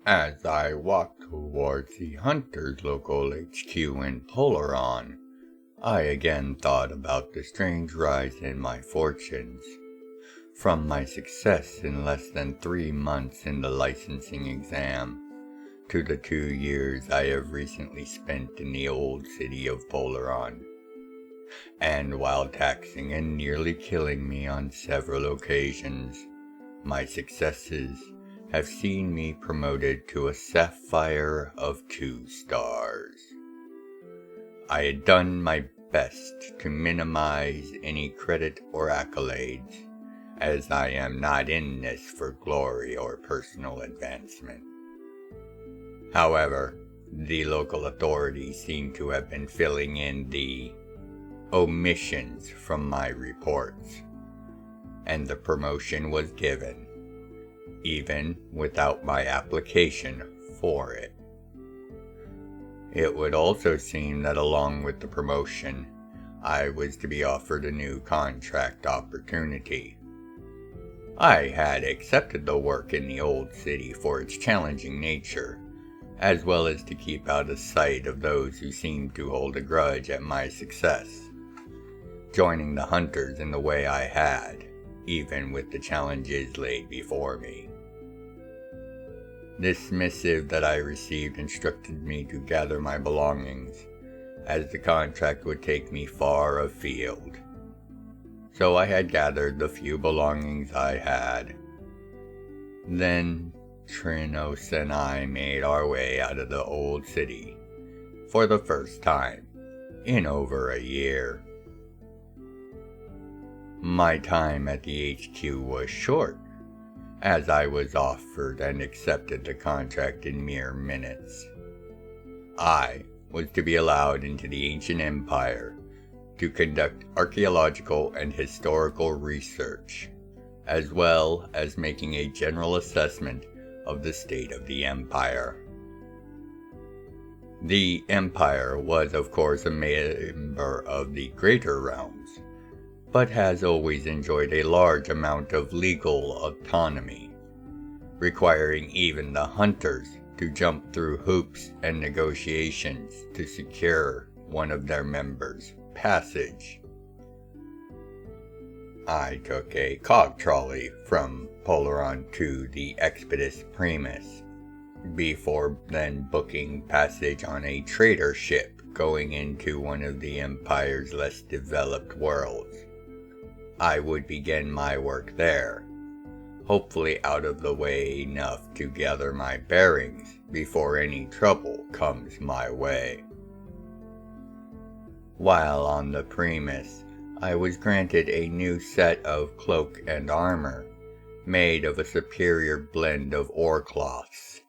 As I walked towards the Hunter's local HQ in Polaron, I again thought about the strange rise in my fortunes. From my success in less than 3 months in the licensing exam, to the 2 years I have recently spent in the old city of Polaron. And while taxing and nearly killing me on several occasions, my successes have seen me promoted to a Sapphire of 2 stars. I had done my best to minimize any credit or accolades, as I am not in this for glory or personal advancement. However, the local authorities seem to have been filling in the omissions from my reports, and the promotion was given, even without my application for it. It would also seem that along with the promotion, I was to be offered a new contract opportunity. I had accepted the work in the old city for its challenging nature, as well as to keep out of sight of those who seemed to hold a grudge at my success, joining the hunters in the way I had, even with the challenges laid before me. This missive that I received instructed me to gather my belongings, as the contract would take me far afield. So I had gathered the few belongings I had. Then Trinos and I made our way out of the old city, for the first time in over a year. My time at the HQ was short, as I was offered and accepted the contract in mere minutes. I was to be allowed into the ancient empire to conduct archaeological and historical research, as well as making a general assessment of the state of the empire. The empire was, of course, a member of the Greater Realms, but has always enjoyed a large amount of legal autonomy, requiring even the hunters to jump through hoops and negotiations to secure one of their members' passage. I took a cog trolley from Polaron to the Expeditus Primus, before then booking passage on a trader ship going into one of the Empire's less developed worlds. I would begin my work there, hopefully out of the way enough to gather my bearings before any trouble comes my way. While on the Primus, I was granted a new set of cloak and armor, made of a superior blend of ore cloths,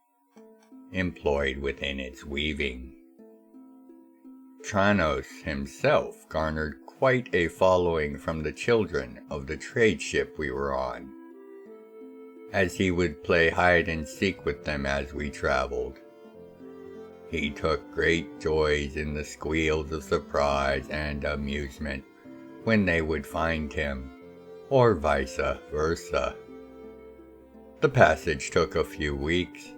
employed within its weaving. Trinos himself garnered quite a following from the children of the trade ship we were on, as he would play hide and seek with them as we traveled. He took great joys in the squeals of surprise and amusement when they would find him, or vice versa. The passage took a few weeks,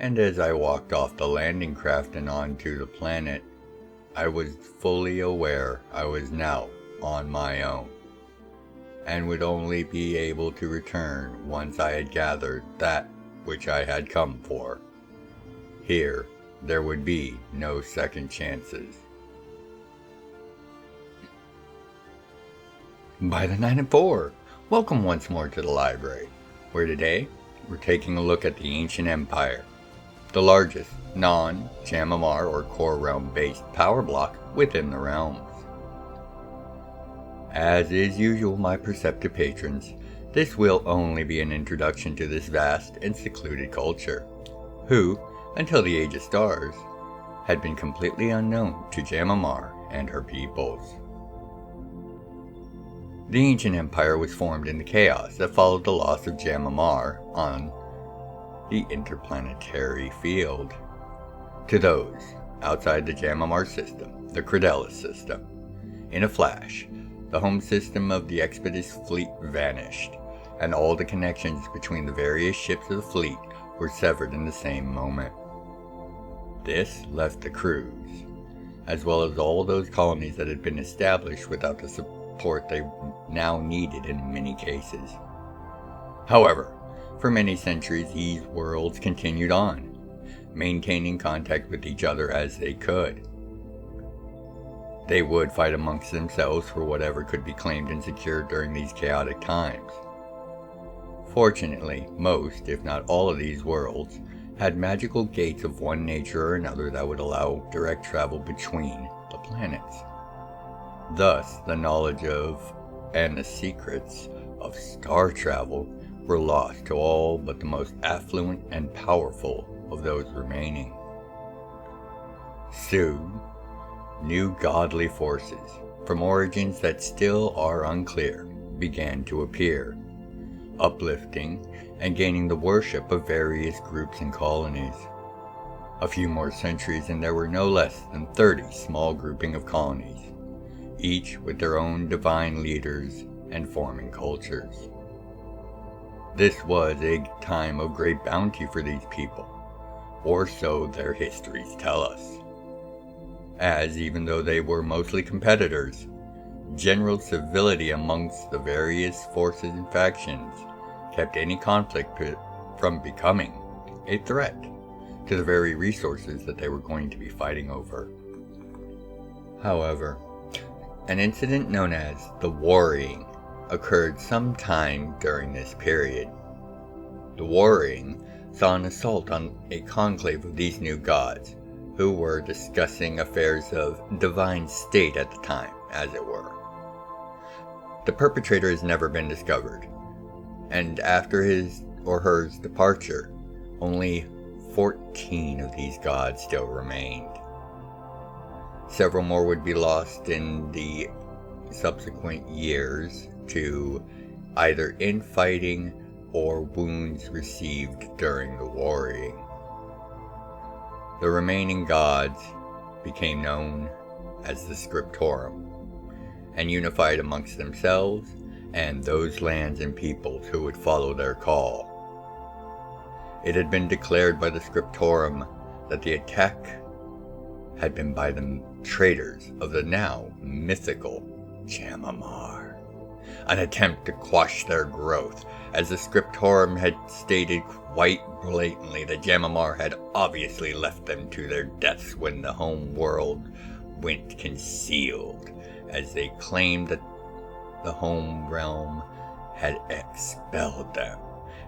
and as I walked off the landing craft and onto the planet, I was fully aware I was now on my own, and would only be able to return once I had gathered that which I had come for. Here, there would be no second chances. By the 9 and 4, welcome once more to the library, where today we're taking a look at the Ancient Empire, the largest non-Jamamar or core realm-based power block within the realms. As is usual, my perceptive patrons, this will only be an introduction to this vast and secluded culture, who, until the Age of Stars, had been completely unknown to Jamamar and her peoples. The Ancient Empire was formed in the chaos that followed the loss of Jamamar on the interplanetary field. To those outside the Jamamar system, the Credelis system, in a flash, the home system of the Expeditus fleet vanished, and all the connections between the various ships of the fleet were severed in the same moment. This left the crews, as well as all those colonies that had been established, without the support they now needed in many cases. However, for many centuries these worlds continued on, maintaining contact with each other as they could. They would fight amongst themselves for whatever could be claimed and secured during these chaotic times. Fortunately, most, if not all of these worlds, had magical gates of one nature or another that would allow direct travel between the planets. Thus, the knowledge of, and the secrets of star travel were lost to all but the most affluent and powerful of those remaining. Soon, new godly forces, from origins that still are unclear, began to appear, uplifting and gaining the worship of various groups and colonies. A few more centuries and there were no less than 30 small grouping of colonies, each with their own divine leaders and forming cultures. This was a time of great bounty for these people, or so their histories tell us, as even though they were mostly competitors, general civility amongst the various forces and factions kept any conflict from becoming a threat to the very resources that they were going to be fighting over. However, an incident known as the Warring occurred sometime during this period. The Warring saw an assault on a conclave of these new gods, who were discussing affairs of divine state at the time, as it were. The perpetrator has never been discovered, and after his or hers departure, only 14 of these gods still remained. Several more would be lost in the subsequent years to either infighting or wounds received during the warring. The remaining gods became known as the Scriptorum, and unified amongst themselves and those lands and peoples who would follow their call. It had been declared by the Scriptorum that the attack had been by the traitors of the now mythical Jamamar, an attempt to quash their growth, as the Scriptorum had stated quite blatantly that Jamamar had obviously left them to their deaths when the home world went concealed, as they claimed that the home realm had expelled them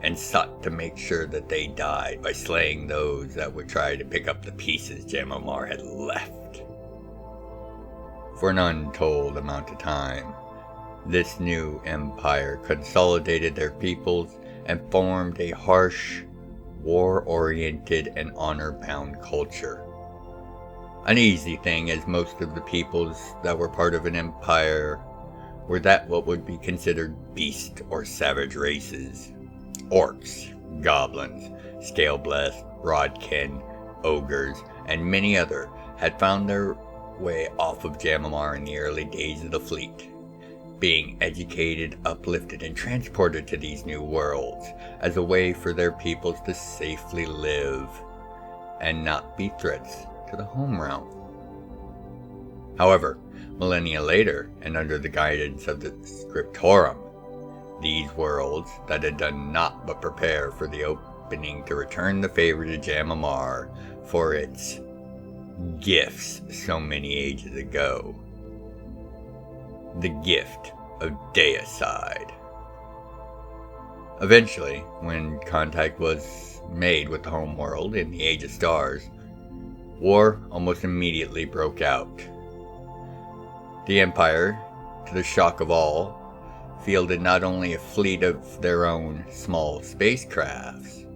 and sought to make sure that they died by slaying those that would try to pick up the pieces Jamamar had left. For an untold amount of time, this new empire consolidated their peoples and formed a harsh, war-oriented and honor-bound culture. An easy thing, as most of the peoples that were part of an empire were that what would be considered beast or savage races. Orcs, goblins, scale-blessed, rodkin, ogres, and many other had found their way off of Jamamar in the early days of the fleet, being educated, uplifted, and transported to these new worlds as a way for their peoples to safely live and not be threats to the home realm. However, millennia later, and under the guidance of the Scriptorum, these worlds that had done naught but prepare for the opening to return the favor to Jamamar for its gifts so many ages ago. The gift of deicide. Eventually, when contact was made with the home world in the Age of Stars, war almost immediately broke out. The Empire, to the shock of all, fielded not only a fleet of their own small spacecrafts,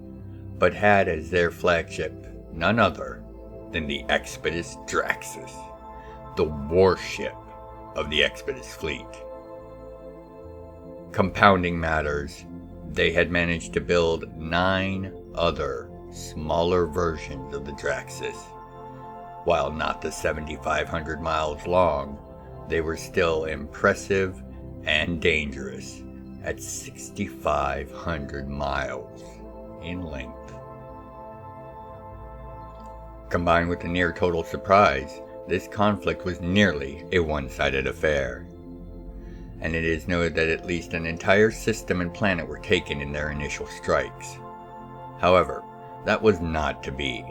but had as their flagship none other than the Expeditus Draxus, the warship of the Expeditus fleet. Compounding matters, they had managed to build 9 other, smaller versions of the Draxus. While not the 7,500 miles long, they were still impressive and dangerous at 6,500 miles in length. Combined with the near total surprise, this conflict was nearly a one-sided affair. And it is noted that at least an entire system and planet were taken in their initial strikes. However, that was not to be,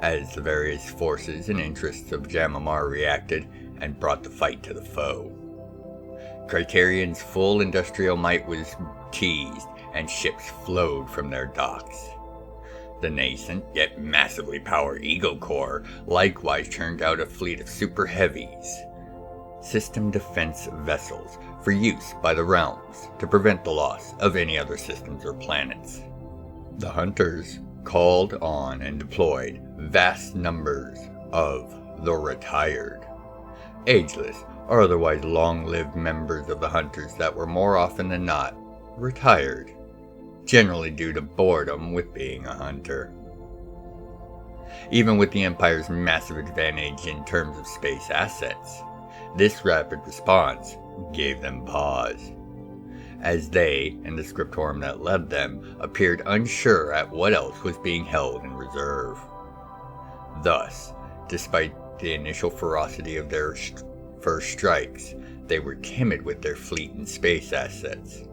as the various forces and interests of Jamamar reacted and brought the fight to the foe. Criterion's full industrial might was teased, and ships flowed from their docks. The nascent, yet massively powered Ego Corps likewise churned out a fleet of super heavies, system defense vessels for use by the realms to prevent the loss of any other systems or planets. The Hunters called on and deployed vast numbers of the retired, ageless, or otherwise long-lived members of the Hunters that were more often than not retired, generally due to boredom with being a hunter. Even with the Empire's massive advantage in terms of space assets, this rapid response gave them pause, as they and the scriptorum that led them appeared unsure at what else was being held in reserve. Thus, despite the initial ferocity of their first strikes, they were timid with their fleet and space assets,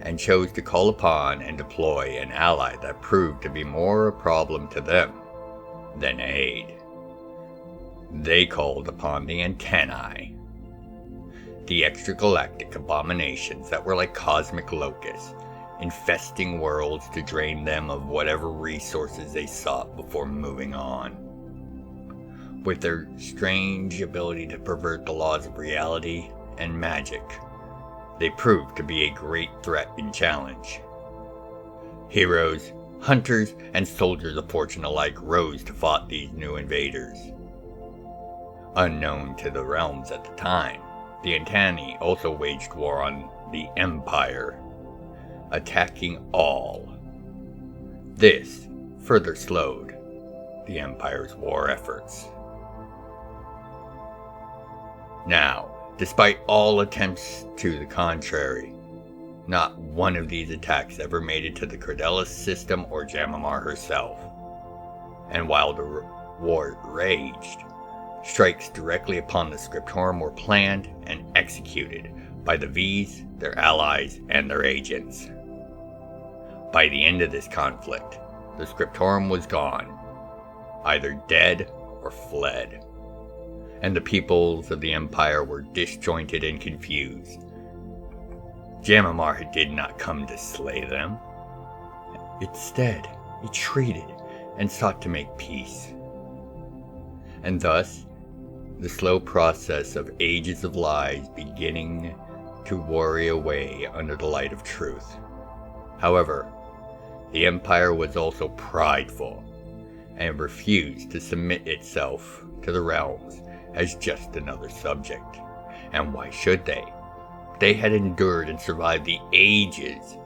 and chose to call upon and deploy an ally that proved to be more a problem to them than aid. They called upon the Antennae, the extragalactic abominations that were like cosmic locusts, infesting worlds to drain them of whatever resources they sought before moving on. With their strange ability to pervert the laws of reality and magic, they proved to be a great threat and challenge. Heroes, hunters, and soldiers of fortune alike rose to fight these new invaders. Unknown to the realms at the time, the Antennae also waged war on the Empire, attacking all. This further slowed the Empire's war efforts. Now, despite all attempts to the contrary, not one of these attacks ever made it to the Cordelis system or Jamamar herself. And while the war raged, strikes directly upon the Scriptorum were planned and executed by the V's, their allies, and their agents. By the end of this conflict, the Scriptorum was gone, either dead or fled, and the peoples of the Empire were disjointed and confused. Jamamar did not come to slay them. Instead, it treated and sought to make peace. And thus, the slow process of ages of lies beginning to worry away under the light of truth. However, the Empire was also prideful and refused to submit itself to the realms as just another subject. And why should they? They had endured and survived the ages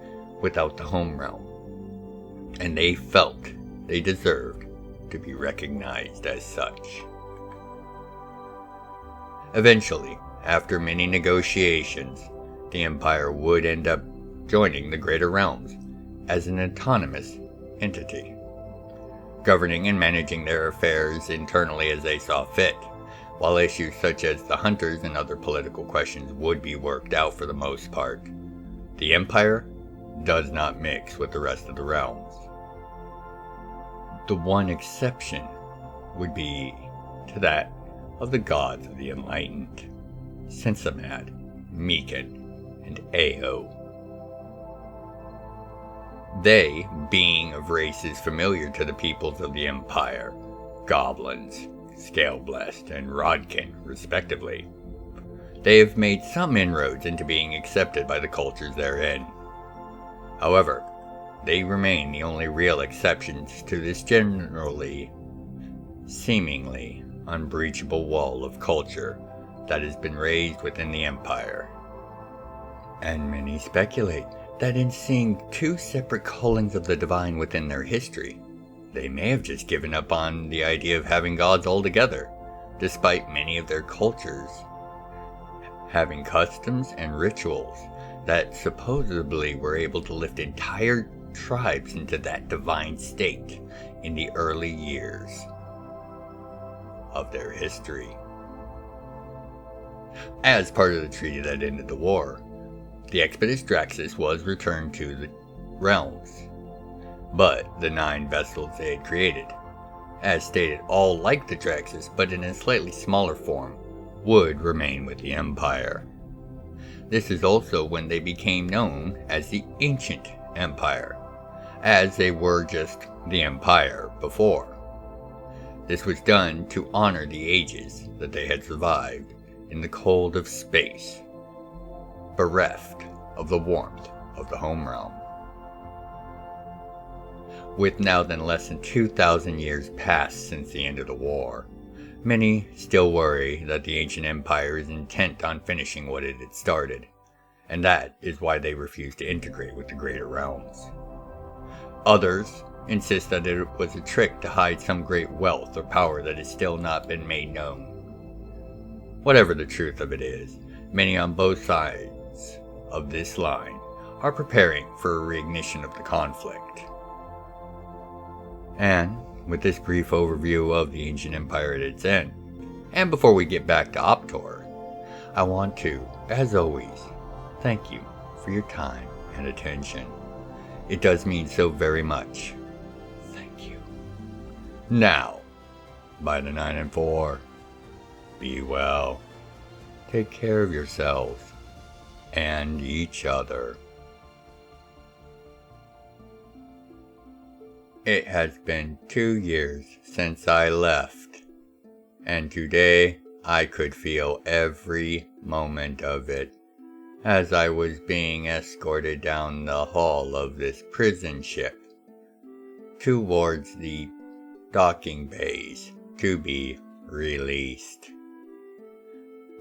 without the home realm, and they felt they deserved to be recognized as such. Eventually, after many negotiations, the Empire would end up joining the Greater Realms as an autonomous entity, governing and managing their affairs internally as they saw fit, while issues such as the Hunters and other political questions would be worked out for the most part. The Empire does not mix with the rest of the realms. The one exception would be to that of the gods of the Enlightened, Sensamad, Meekin, and Ao. They being of races familiar to the peoples of the Empire, goblins, Scaleblessed, and Rodkin, respectively. They have made some inroads into being accepted by the cultures therein. However, they remain the only real exceptions to this generally, seemingly unbreachable wall of culture that has been raised within the Empire. And many speculate that in seeing two separate callings of the divine within their history, they may have just given up on the idea of having gods altogether, despite many of their cultures having customs and rituals that supposedly were able to lift entire tribes into that divine state in the early years. of their history. As part of the treaty that ended the war, the Expedition Draxus was returned to the realms, but the 9 vessels they had created, as stated all like the Draxus but in a slightly smaller form, would remain with the Empire. This is also when they became known as the Ancient Empire, as they were just the Empire before. This was done to honor the ages that they had survived in the cold of space, bereft of the warmth of the home realm. With now then less than 2,000 years passed since the end of the war, many still worry that the Ancient Empire is intent on finishing what it had started, and that is why they refuse to integrate with the greater realms. Others insist that it was a trick to hide some great wealth or power that has still not been made known. Whatever the truth of it is, many on both sides of this line are preparing for a reignition of the conflict. And with this brief overview of the Ancient Empire at its end, and before we get back to Optor, I want to, as always, thank you for your time and attention. It does mean so very much. Thank you. Now, by the 9 and 4, be well, take care of yourselves and each other. It has been 2 years since I left, and today I could feel every moment of it as I was being escorted down the hall of this prison ship towards the docking bays to be released.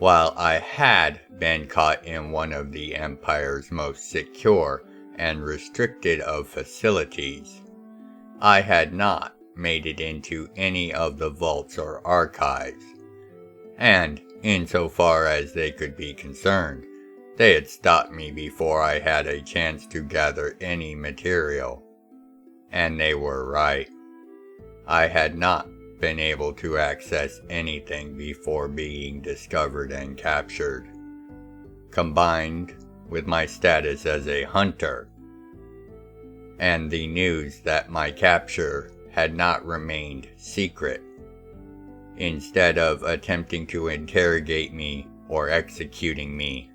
While I had been caught in one of the Empire's most secure and restricted of facilities, I had not made it into any of the vaults or archives, and insofar as they could be concerned, they had stopped me before I had a chance to gather any material. And they were right. I had not been able to access anything before being discovered and captured. Combined with my status as a hunter, and the news that my capture had not remained secret, instead of attempting to interrogate me or executing me,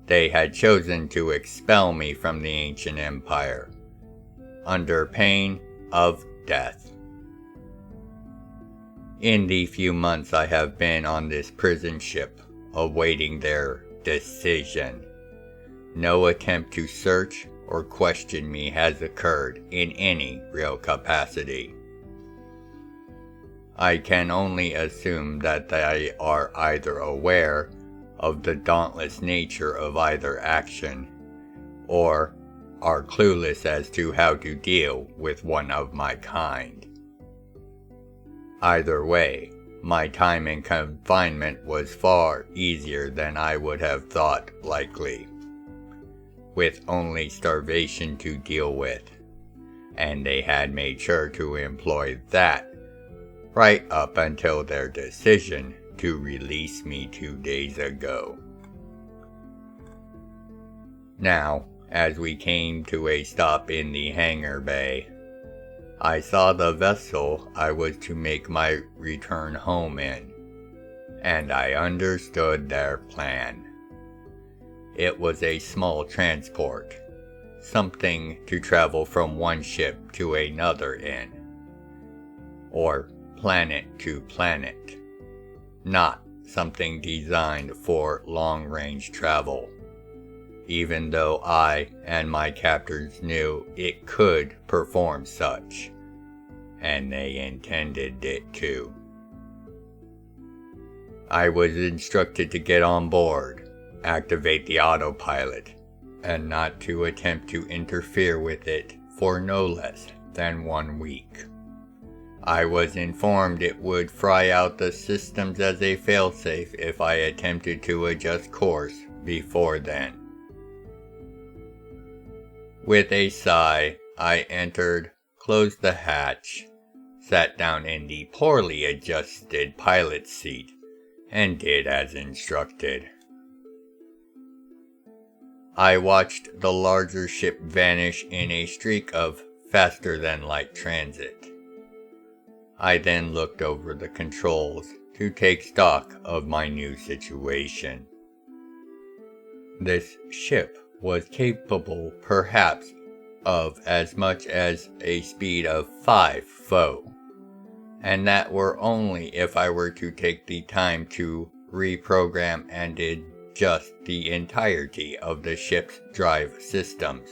they had chosen to expel me from the Ancient Empire, under pain of death. In the few months I have been on this prison ship, awaiting their decision, no attempt to search or question me has occurred in any real capacity. I can only assume that they are either aware of the dauntless nature of either action, or are clueless as to how to deal with one of my kind. Either way, my time in confinement was far easier than I would have thought likely, with only starvation to deal with, and they had made sure to employ that right up until their decision to release me 2 days ago. Now, as we came to a stop in the hangar bay, I saw the vessel I was to make my return home in, and I understood their plan. It was a small transport, something to travel from one ship to another in, or planet to planet, not something designed for long-range travel, even though I and my captors knew it could perform such, and they intended it to. I was instructed to get on board, activate the autopilot, and not to attempt to interfere with it for no less than 1 week. I was informed it would fry out the systems as a failsafe if I attempted to adjust course before then. With a sigh, I entered, closed the hatch, sat down in the poorly adjusted pilot's seat and did as instructed. I watched the larger ship vanish in a streak of faster-than-light transit. I then looked over the controls to take stock of my new situation. This ship was capable, perhaps, of as much as a speed of 5 foe, and that were only if I were to take the time to reprogram and adjust the entirety of the ship's drive systems.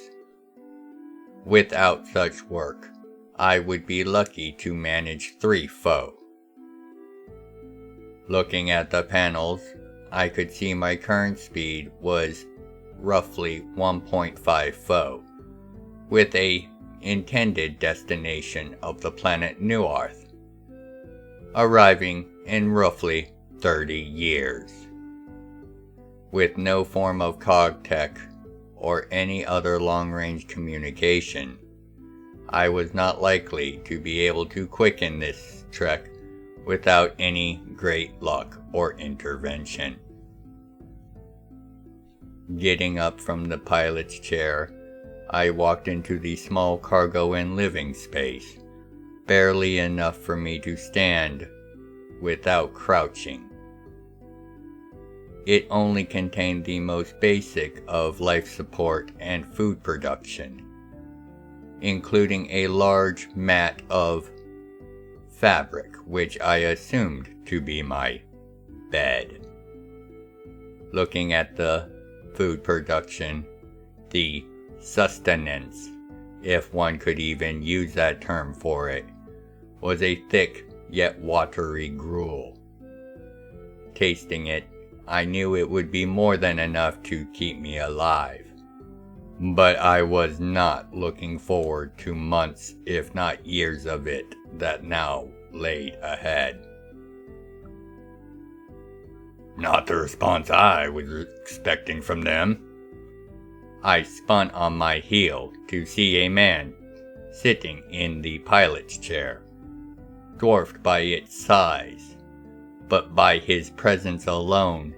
Without such work, I would be lucky to manage 3 foe. Looking at the panels, I could see my current speed was roughly 1.5 foe, with a intended destination of the planet Newarth, arriving in roughly 30 years. With no form of cog tech or any other long-range communication, I was not likely to be able to quicken this trek without any great luck or intervention. Getting up from the pilot's chair, I walked into the small cargo and living space, barely enough for me to stand without crouching. It only contained the most basic of life support and food production, including a large mat of fabric, which I assumed to be my bed. Looking at the food production, the sustenance, if one could even use that term for it, was a thick yet watery gruel. Tasting it, I knew it would be more than enough to keep me alive, but I was not looking forward to months, if not years of it that now laid ahead. Not the response I was expecting from them. I spun on my heel to see a man sitting in the pilot's chair, dwarfed by its size, but by his presence alone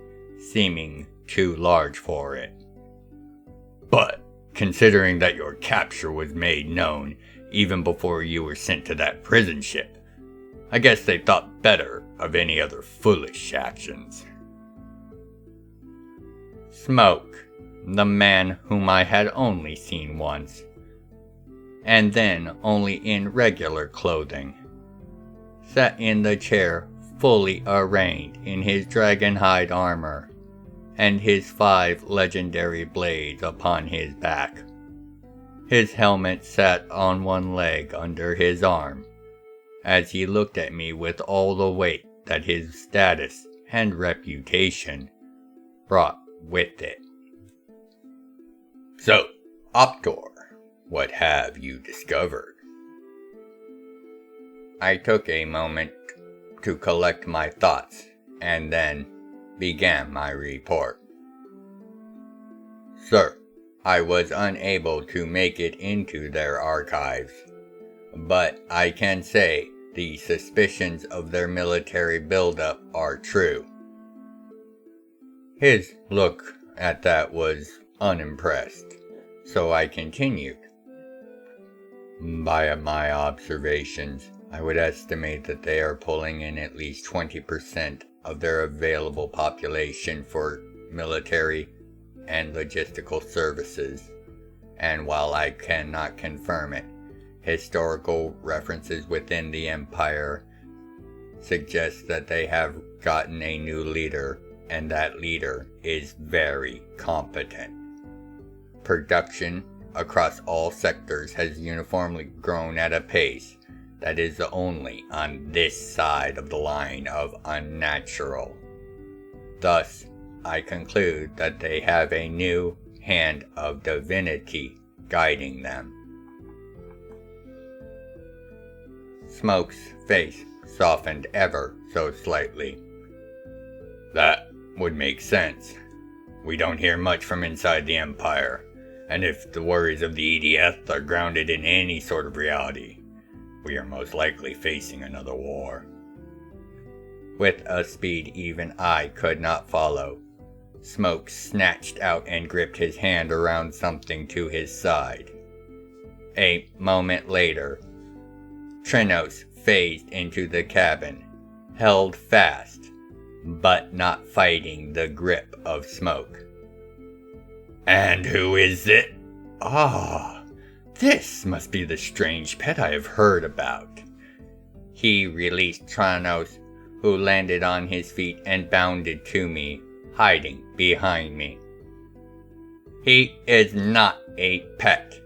seeming too large for it. But, considering that your capture was made known even before you were sent to that prison ship, I guess they thought better of any other foolish actions. Smoke, the man whom I had only seen once, and then only in regular clothing, sat in the chair fully arrayed in his dragonhide armor, and his 5 legendary blades upon his back. His helmet sat on one leg under his arm, as he looked at me with all the weight that his status and reputation brought with it. So, Optor, what have you discovered? I took a moment to collect my thoughts and then began my report. Sir, I was unable to make it into their archives, but I can say the suspicions of their military buildup are true. His look at that was unimpressed, so I continued. By my observations, I would estimate that they are pulling in at least 20% of their available population for military and logistical services, and while I cannot confirm it, historical references within the Empire suggest that they have gotten a new leader, and that leader is very competent. Production across all sectors has uniformly grown at a pace that is only on this side of the line of unnatural. Thus, I conclude that they have a new hand of divinity guiding them. Smoke's face softened ever so slightly. That would make sense. We don't hear much from inside the Empire, and if the worries of the EDF are grounded in any sort of reality, we are most likely facing another war. With a speed even I could not follow, Smoke snatched out and gripped his hand around something to his side. A moment later, Trinos phased into the cabin, held fast, but not fighting the grip of Smoke. "And who is it? Ah, this must be the strange pet I have heard about." He released Trinos, who landed on his feet and bounded to me, hiding behind me. "He is not a pet.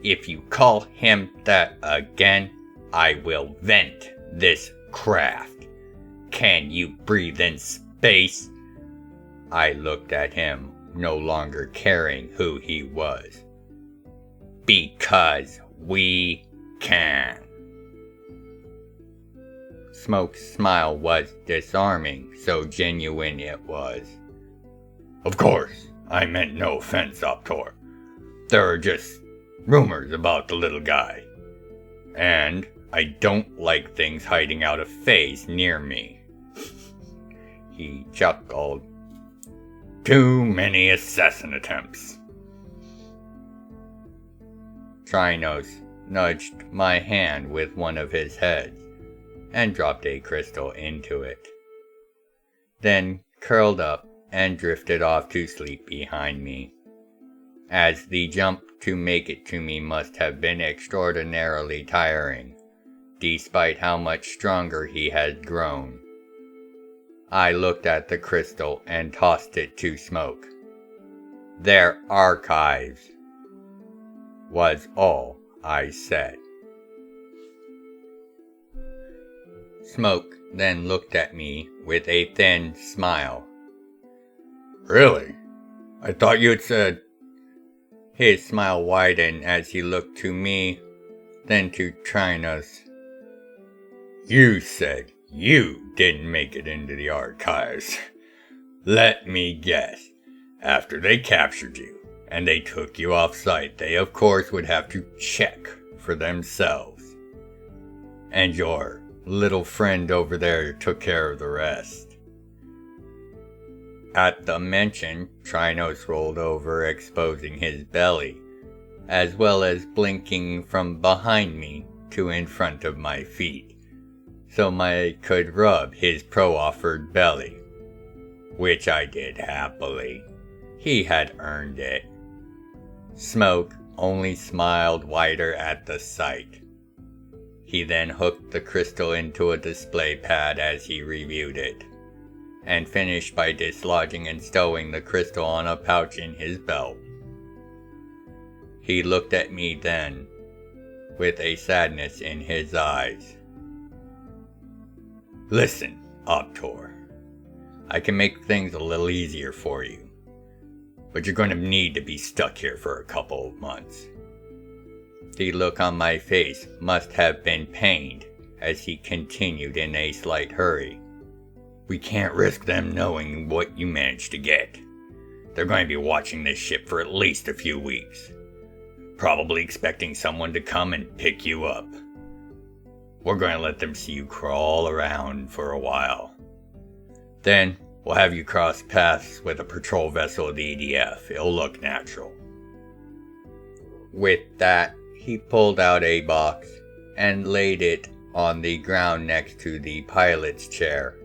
If you call him that again, I will vent this craft. Can you breathe in space?" I looked at him, no longer caring who he was. "Because we can." Smoke's smile was disarming, so genuine it was. "Of course, I meant no offense, Optor. There are just rumors about the little guy. And I don't like things hiding out of phase near me." He chuckled. "Too many assassin attempts." Trinos nudged my hand with one of his heads and dropped a crystal into it. Then curled up and drifted off to sleep behind me, as the jump to make it to me must have been extraordinarily tiring, despite how much stronger he had grown. I looked at the crystal and tossed it to Smoke. "Their archives," was all I said. Smoke then looked at me with a thin smile. "Really? I thought you had said—" His smile widened as he looked to me, then to Trinos. "You said you didn't make it into the archives. Let me guess. After they captured you, and they took you off-site, they of course would have to check for themselves. And your little friend over there took care of the rest." At the mention, Trinos rolled over, exposing his belly, as well as blinking from behind me to in front of my feet, so I could rub his pro-offered belly, which I did happily. He had earned it. Smoke only smiled wider at the sight. He then hooked the crystal into a display pad as he reviewed it, and finished by dislodging and stowing the crystal on a pouch in his belt. He looked at me then, with a sadness in his eyes. "Listen, Optor, I can make things a little easier for you, but you're going to need to be stuck here for a couple of months." The look on my face must have been pained as he continued in a slight hurry. "We can't risk them knowing what you managed to get. They're going to be watching this ship for at least a few weeks, probably expecting someone to come and pick you up. We're going to let them see you crawl around for a while. Then we'll have you cross paths with a patrol vessel of the EDF. It'll look natural." With that, he pulled out a box and laid it on the ground next to the pilot's chair.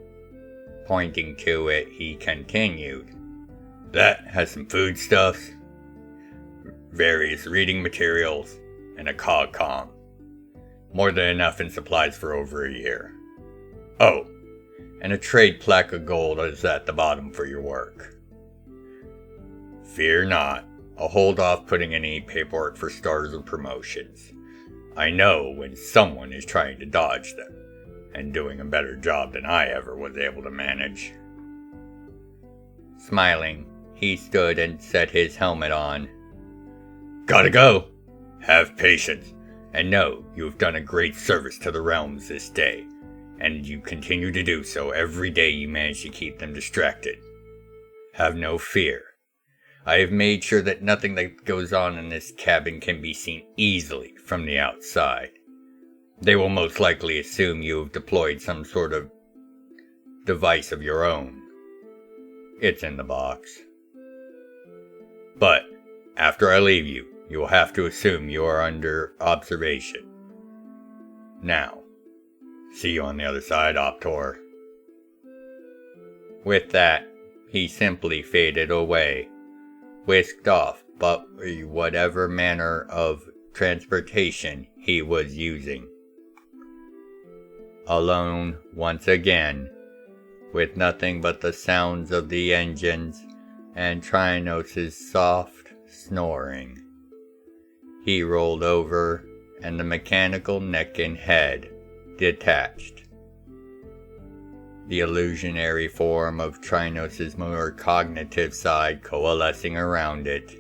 Pointing to it, he continued, "That has some foodstuffs, various reading materials, and a cog-com. More than enough in supplies for over a year. Oh, and a trade plaque of gold is at the bottom for your work. Fear not, I'll hold off putting any paperwork for stars or promotions. I know when someone is trying to dodge them, and doing a better job than I ever was able to manage." Smiling, he stood and set his helmet on. "Gotta go. Have patience, and know you have done a great service to the realms this day, and you continue to do so every day you manage to keep them distracted. Have no fear. I have made sure that nothing that goes on in this cabin can be seen easily from the outside. They will most likely assume you have deployed some sort of device of your own. It's in the box. But after I leave you, you will have to assume you are under observation. Now, see you on the other side, Optor. With that, he simply faded away, whisked off but whatever manner of transportation he was using. Alone once again, with nothing but the sounds of the engines and Trinos' soft snoring. He rolled over, and the mechanical neck and head detached. The illusionary form of Trinos' more cognitive side coalescing around it,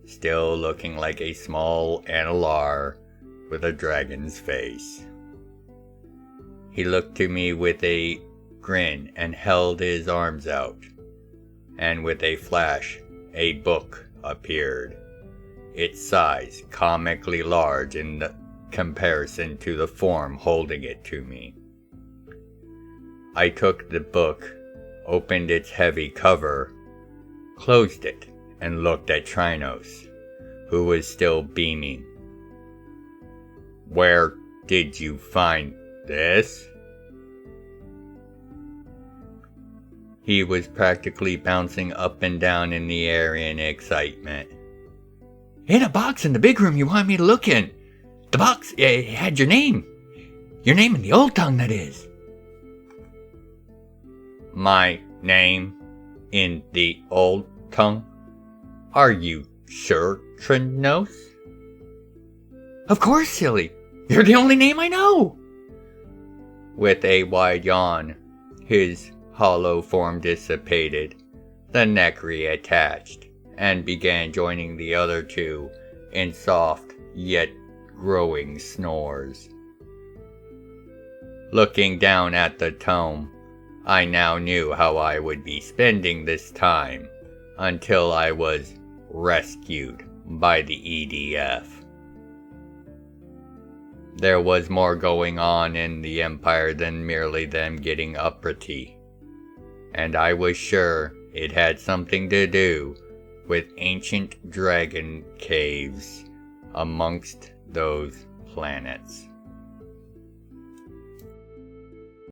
still looking like a small Analar with a dragon's face. He looked to me with a grin and held his arms out, and with a flash, a book appeared, its size comically large in comparison to the form holding it to me. I took the book, opened its heavy cover, closed it, and looked at Trinos, who was still beaming. "Where did you find this?" He was practically bouncing up and down in the air in excitement. "In a box in the big room you want me to look in. The box had your name. Your name in the old tongue, that is." "My name in the old tongue? Are you sure, Trinos?" "Of course, silly. You're the only name I know." With a wide yawn, his hollow form dissipated, the neck reattached, and began joining the other two in soft yet growing snores. Looking down at the tome, I now knew how I would be spending this time until I was rescued by the EDF. There was more going on in the Empire than merely them getting uppity, and I was sure it had something to do with ancient dragon caves amongst those planets.